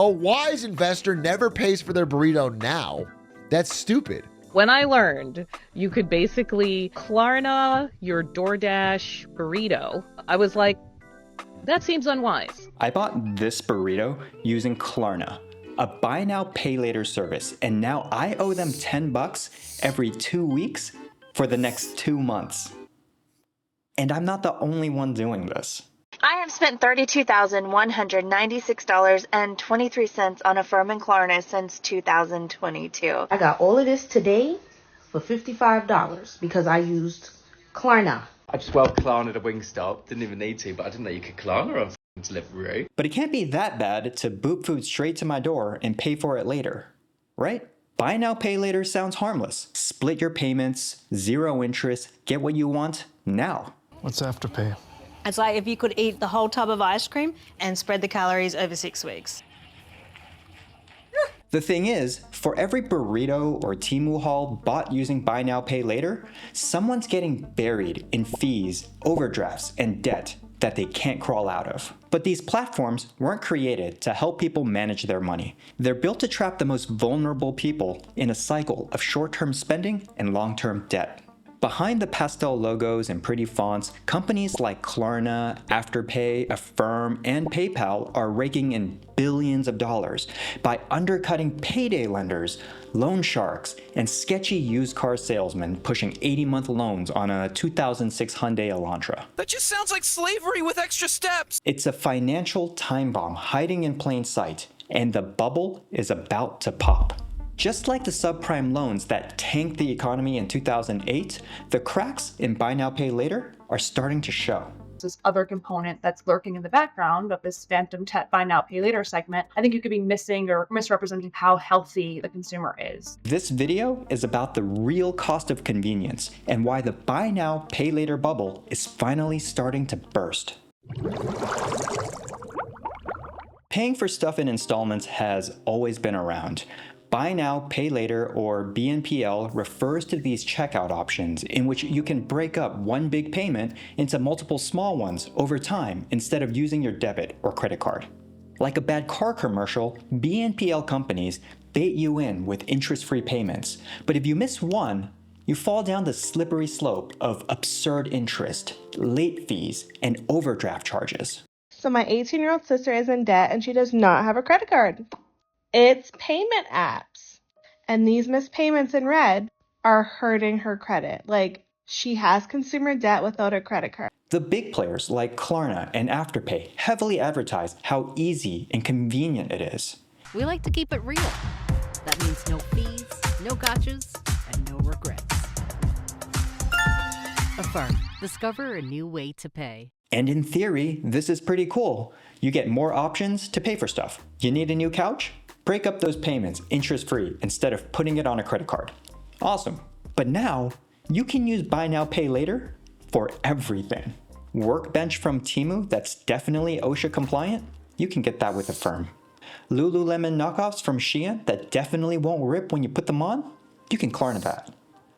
A wise investor never pays for their burrito now. That's stupid. When I learned you could basically Klarna your DoorDash burrito, I was like, that seems unwise. I bought this burrito using Klarna, a buy now pay later service, and now I owe them $10 every 2 weeks for the next 2 months. And I'm not the only one doing this. I have spent $32,196.23 on Affirm and Klarna since 2022. I got all of this today for $55 because I used Klarna. I just Klarna to Wingstop. Didn't even need to, but I didn't know you could Klarna on delivery. But it can't be that bad to boot food straight to my door and pay for it later, right? Buy now, pay later sounds harmless. Split your payments, 0 interest, get what you want now. What's Afterpay? It's like if you could eat the whole tub of ice cream and spread the calories over 6 weeks. The thing is, for every burrito or Temu haul bought using buy now, pay later, someone's getting buried in fees, overdrafts, and debt that they can't crawl out of. But these platforms weren't created to help people manage their money. They're built to trap the most vulnerable people in a cycle of short-term spending and long-term debt. Behind the pastel logos and pretty fonts, companies like Klarna, Afterpay, Affirm, and PayPal are raking in billions of dollars by undercutting payday lenders, loan sharks, and sketchy used car salesmen pushing 80-month loans on a 2006 Hyundai Elantra. That just sounds like slavery with extra steps. It's a financial time bomb hiding in plain sight, and the bubble is about to pop. Just like the subprime loans that tanked the economy in 2008, the cracks in buy now, pay later are starting to show. This other component that's lurking in the background of this phantom buy now, pay later segment, I think you could be missing or misrepresenting how healthy the consumer is. This video is about the real cost of convenience and why the buy now, pay later bubble is finally starting to burst. Paying for stuff in installments has always been around. Buy now, pay later, or BNPL refers to these checkout options in which you can break up one big payment into multiple small ones over time instead of using your debit or credit card. Like a bad car commercial, BNPL companies bait you in with interest-free payments, but if you miss one, you fall down the slippery slope of absurd interest, late fees, and overdraft charges. So my 18-year-old sister is in debt and she does not have a credit card. It's payment apps. And these missed payments in red are hurting her credit. Like, she has consumer debt without a credit card. The big players like Klarna and Afterpay heavily advertise how easy and convenient it is. We like to keep it real. That means no fees, no gotchas, and no regrets. Affirm. Discover a new way to pay. And in theory, this is pretty cool. You get more options to pay for stuff. You need a new couch? Break up those payments interest-free instead of putting it on a credit card. Awesome. But now, you can use buy now, pay later for everything. Workbench from Temu that's definitely OSHA compliant? You can get that with Affirm. Lululemon knockoffs from Shein that definitely won't rip when you put them on? You can Klarna that.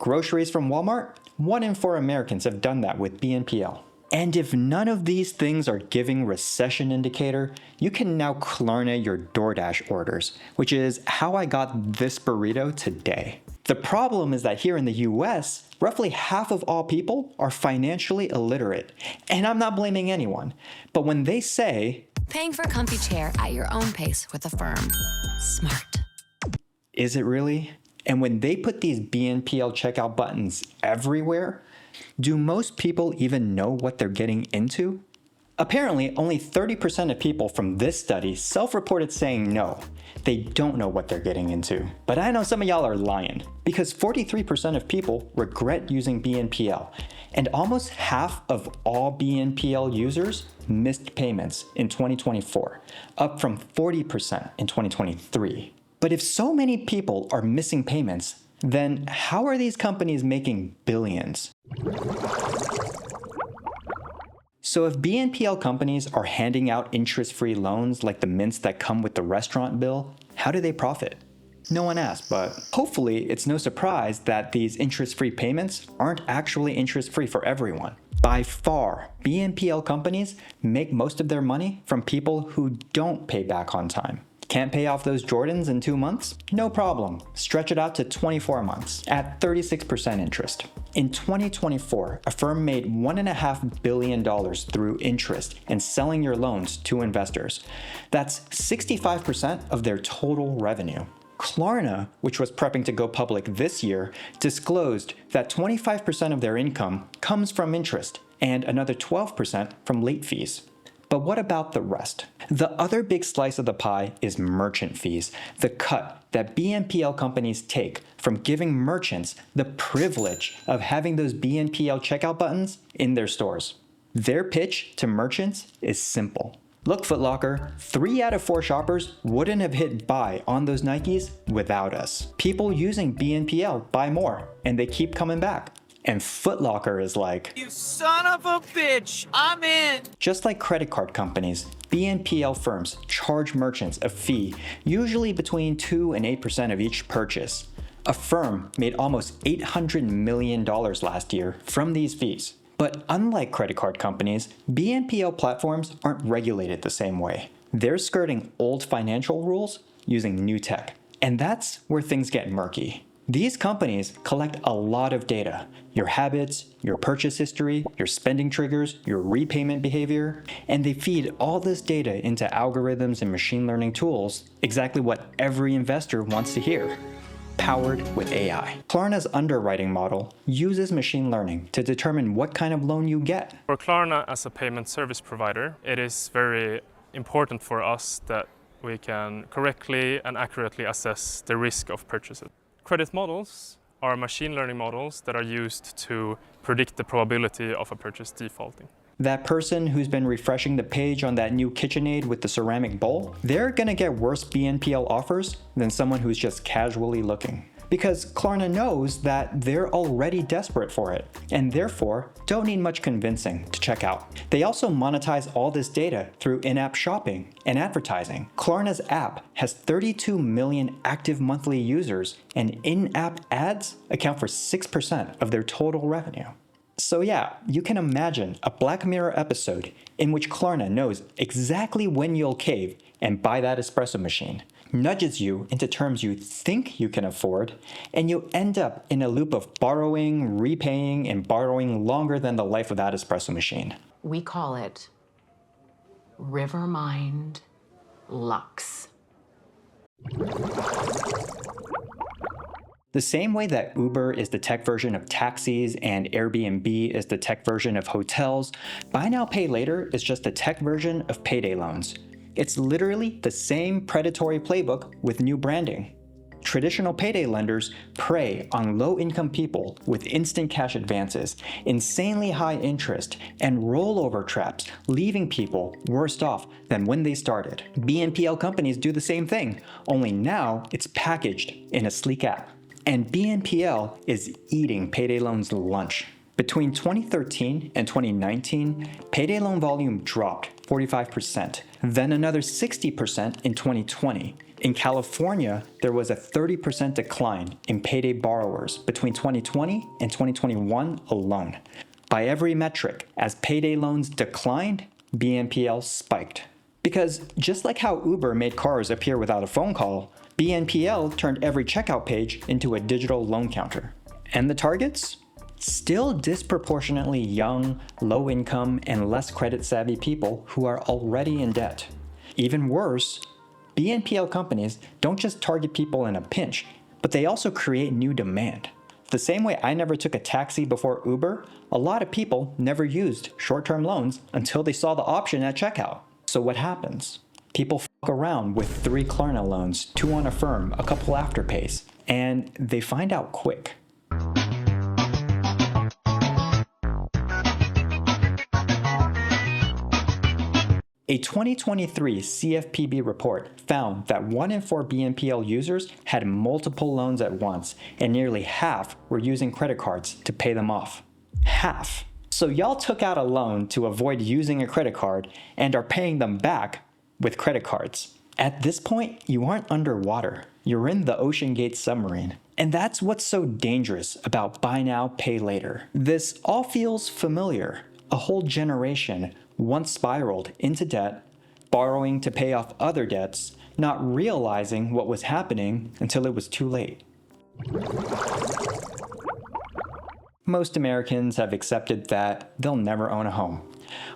Groceries from Walmart? 1 in 4 Americans have done that with BNPL. And if none of these things are giving recession indicator, you can now Klarna your DoorDash orders, which is how I got this burrito today. The problem is that here in the US, roughly half of all people are financially illiterate. And I'm not blaming anyone, but when they say, paying for a comfy chair at your own pace with Affirm. Smart. Is it really? And when they put these BNPL checkout buttons everywhere, do most people even know what they're getting into? Apparently, only 30% of people from this study self-reported saying no. They don't know what they're getting into. But I know some of y'all are lying, because 43% of people regret using BNPL, and almost half of all BNPL users missed payments in 2024, up from 40% in 2023. But if so many people are missing payments, then how are these companies making billions? So if BNPL companies are handing out interest-free loans like the mints that come with the restaurant bill, how do they profit? No one asked, but hopefully it's no surprise that these interest-free payments aren't actually interest-free for everyone. By far, BNPL companies make most of their money from people who don't pay back on time. Can't pay off those Jordans in 2 months? No problem. Stretch it out to 24 months at 36% interest. In 2024, a firm made $1.5 billion through interest and selling your loans to investors. That's 65% of their total revenue. Klarna, which was prepping to go public this year, disclosed that 25% of their income comes from interest and another 12% from late fees. But what about the rest? The other big slice of the pie is merchant fees, the cut that BNPL companies take from giving merchants the privilege of having those BNPL checkout buttons in their stores. Their pitch to merchants is simple. Look, Foot Locker, 3 out of 4 shoppers wouldn't have hit buy on those Nikes without us. People using BNPL buy more, and they keep coming back. And Foot Locker is like, You son of a bitch, I'm in. Just like credit card companies, BNPL firms charge merchants a fee, usually between 2 and 8% of each purchase. A firm made almost $800 million last year from these fees. But unlike credit card companies, BNPL platforms aren't regulated the same way. They're skirting old financial rules using new tech. And that's where things get murky. These companies collect a lot of data: your habits, your purchase history, your spending triggers, your repayment behavior, and they feed all this data into algorithms and machine learning tools, exactly what every investor wants to hear, powered with AI. Klarna's underwriting model uses machine learning to determine what kind of loan you get. For Klarna as a payment service provider, it is very important for us that we can correctly and accurately assess the risk of purchases. Credit models are machine learning models that are used to predict the probability of a purchase defaulting. That person who's been refreshing the page on that new KitchenAid with the ceramic bowl, they're gonna get worse BNPL offers than someone who's just casually looking. Because Klarna knows that they're already desperate for it, and therefore don't need much convincing to check out. They also monetize all this data through in-app shopping and advertising. Klarna's app has 32 million active monthly users, and in-app ads account for 6% of their total revenue. So yeah, you can imagine a Black Mirror episode in which Klarna knows exactly when you'll cave and buy that espresso machine, nudges you into terms you think you can afford, and you end up in a loop of borrowing, repaying, and borrowing longer than the life of that espresso machine. We call it Rivermind Lux. The same way that Uber is the tech version of taxis and Airbnb is the tech version of hotels, Buy Now Pay Later is just the tech version of Payday Loans. It's literally the same predatory playbook with new branding. Traditional payday lenders prey on low-income people with instant cash advances, insanely high interest, and rollover traps, leaving people worse off than when they started. BNPL companies do the same thing, only now it's packaged in a sleek app. And BNPL is eating Payday Loans' lunch. Between 2013 and 2019, payday loan volume dropped 45%, then another 60% in 2020. In California, there was a 30% decline in payday borrowers between 2020 and 2021 alone. By every metric, as payday loans declined, BNPL spiked. Because just like how Uber made cars appear without a phone call, BNPL turned every checkout page into a digital loan counter. And the targets? Still disproportionately young, low-income, and less credit-savvy people who are already in debt. Even worse, BNPL companies don't just target people in a pinch, but they also create new demand. The same way I never took a taxi before Uber, a lot of people never used short-term loans until they saw the option at checkout. So what happens? People f*** around with 3 Klarna loans, 2 on Affirm, a couple Afterpays, and they find out quick. A 2023 CFPB report found that 1 in 4 BNPL users had multiple loans at once, and nearly half were using credit cards to pay them off. Half. So y'all took out a loan to avoid using a credit card and are paying them back with credit cards. At this point, you aren't underwater. You're in the Ocean Gate submarine. And that's what's so dangerous about Buy Now, Pay Later. This all feels familiar. A whole generation once spiraled into debt, borrowing to pay off other debts, not realizing what was happening until it was too late. Most Americans have accepted that they'll never own a home.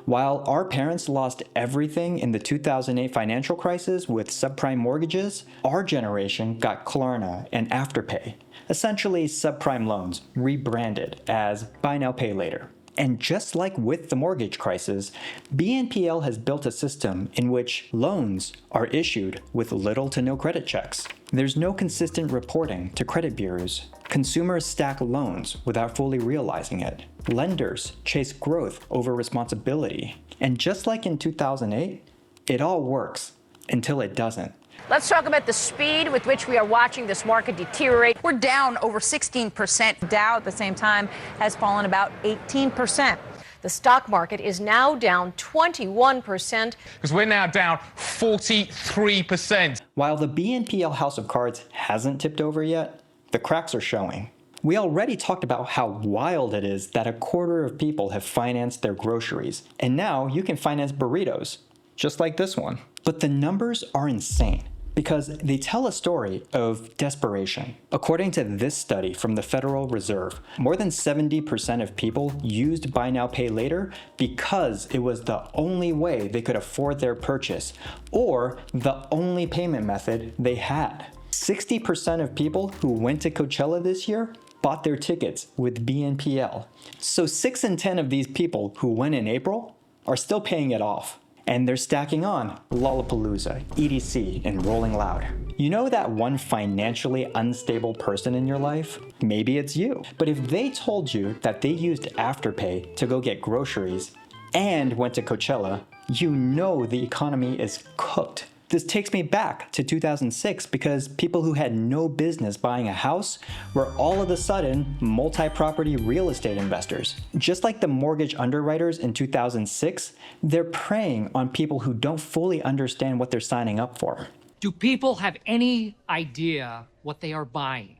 While our parents lost everything in the 2008 financial crisis with subprime mortgages, our generation got Klarna and Afterpay, essentially subprime loans rebranded as buy now, pay later. And just like with the mortgage crisis, BNPL has built a system in which loans are issued with little to no credit checks. There's no consistent reporting to credit bureaus. Consumers stack loans without fully realizing it. Lenders chase growth over responsibility. And just like in 2008, it all works until it doesn't. Let's talk about the speed with which we are watching this market deteriorate. We're down over 16%. Dow at the same time has fallen about 18%. The stock market is now down 21%. Because we're now down 43%. While the BNPL house of cards hasn't tipped over yet, the cracks are showing. We already talked about how wild it is that a quarter of people have financed their groceries, and now you can finance burritos, just like this one. But the numbers are insane, because they tell a story of desperation. According to this study from the Federal Reserve, more than 70% of people used buy now, pay later because it was the only way they could afford their purchase, or the only payment method they had. 60% of people who went to Coachella this year bought their tickets with BNPL. So 6 in 10 of these people who went in April are still paying it off. And they're stacking on Lollapalooza, EDC, and Rolling Loud. You know that one financially unstable person in your life? Maybe it's you. But if they told you that they used Afterpay to go get groceries and went to Coachella, you know the economy is cooked. This takes me back to 2006 because people who had no business buying a house were all of a sudden multi-property real estate investors. Just like the mortgage underwriters in 2006, they're preying on people who don't fully understand what they're signing up for. Do people have any idea what they are buying?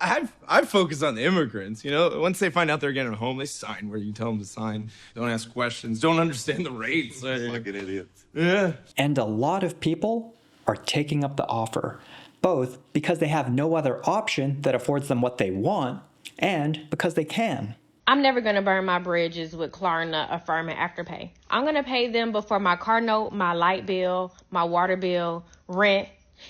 I'd focus on the immigrants, you know? Once they find out they're getting a home, they sign where you tell them to sign. Don't ask questions, don't understand the rates. Fucking idiots. Yeah. And a lot of people are taking up the offer, both because they have no other option that affords them what they want, and because they can. I'm never going to burn my bridges with Klarna, Affirm, and Afterpay. I'm going to pay them before my car note, my light bill, my water bill, rent,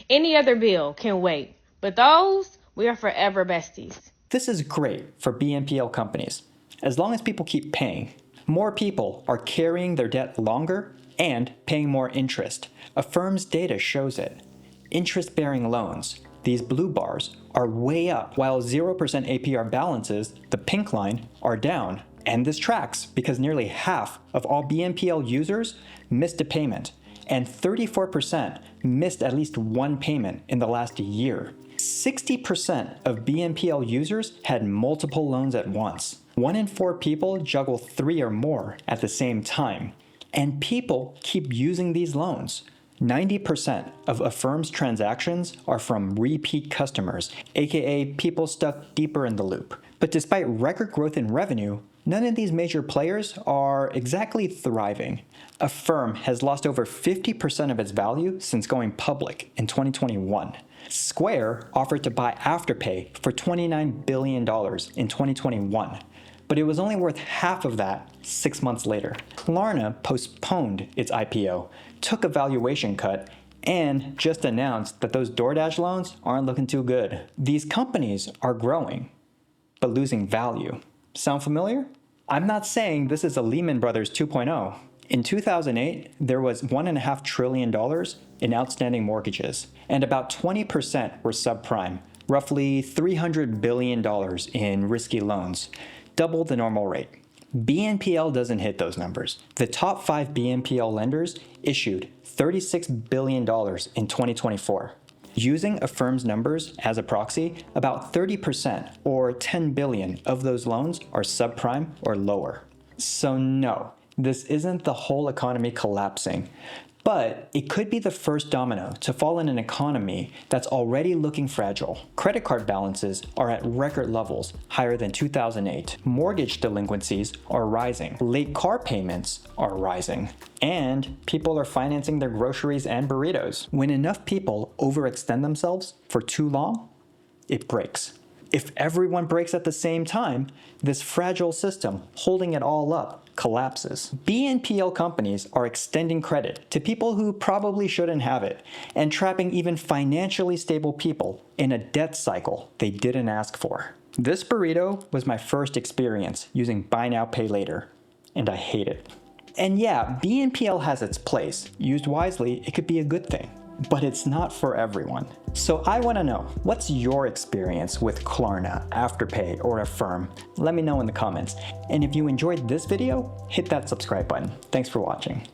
any other bill can wait. But those, we are forever besties. This is great for BNPL companies, as long as people keep paying. More people are carrying their debt longer and paying more interest. Affirm's data shows it. Interest-bearing loans, these blue bars, are way up, while 0% APR balances, the pink line, are down. And this tracks because nearly half of all BNPL users missed a payment, and 34% missed at least one payment in the last year. 60% of BNPL users had multiple loans at once. 1 in 4 people juggle 3 or more at the same time. And people keep using these loans. 90% of Affirm's transactions are from repeat customers, aka people stuck deeper in the loop. But despite record growth in revenue, none of these major players are exactly thriving. Affirm has lost over 50% of its value since going public in 2021. Square offered to buy Afterpay for $29 billion in 2021, but it was only worth half of that 6 months later. Klarna postponed its IPO, took a valuation cut, and just announced that those DoorDash loans aren't looking too good. These companies are growing, but losing value. Sound familiar? I'm not saying this is a Lehman Brothers 2.0. In 2008, there was $1.5 trillion in outstanding mortgages, and about 20% were subprime, roughly $300 billion in risky loans, double the normal rate. BNPL doesn't hit those numbers. The top 5 BNPL lenders issued $36 billion in 2024. Using Affirm's numbers as a proxy, about 30% or $10 billion of those loans are subprime or lower. So no, this isn't the whole economy collapsing, But it could be the first domino to fall in an economy that's already looking fragile. Credit card balances are at record levels, higher than 2008. Mortgage delinquencies are rising. Late car payments are rising. And people are financing their groceries and burritos. When enough people overextend themselves for too long, it breaks. If everyone breaks at the same time, this fragile system holding it all up collapses. BNPL companies are extending credit to people who probably shouldn't have it and trapping even financially stable people in a debt cycle they didn't ask for. This burrito was my first experience using Buy Now, Pay Later, and I hate it. And yeah, BNPL has its place. Used wisely, it could be a good thing. But it's not for everyone. So I want to know, what's your experience with Klarna, Afterpay, or Affirm? Let me know in the comments. And if you enjoyed this video, hit that subscribe button. Thanks for watching.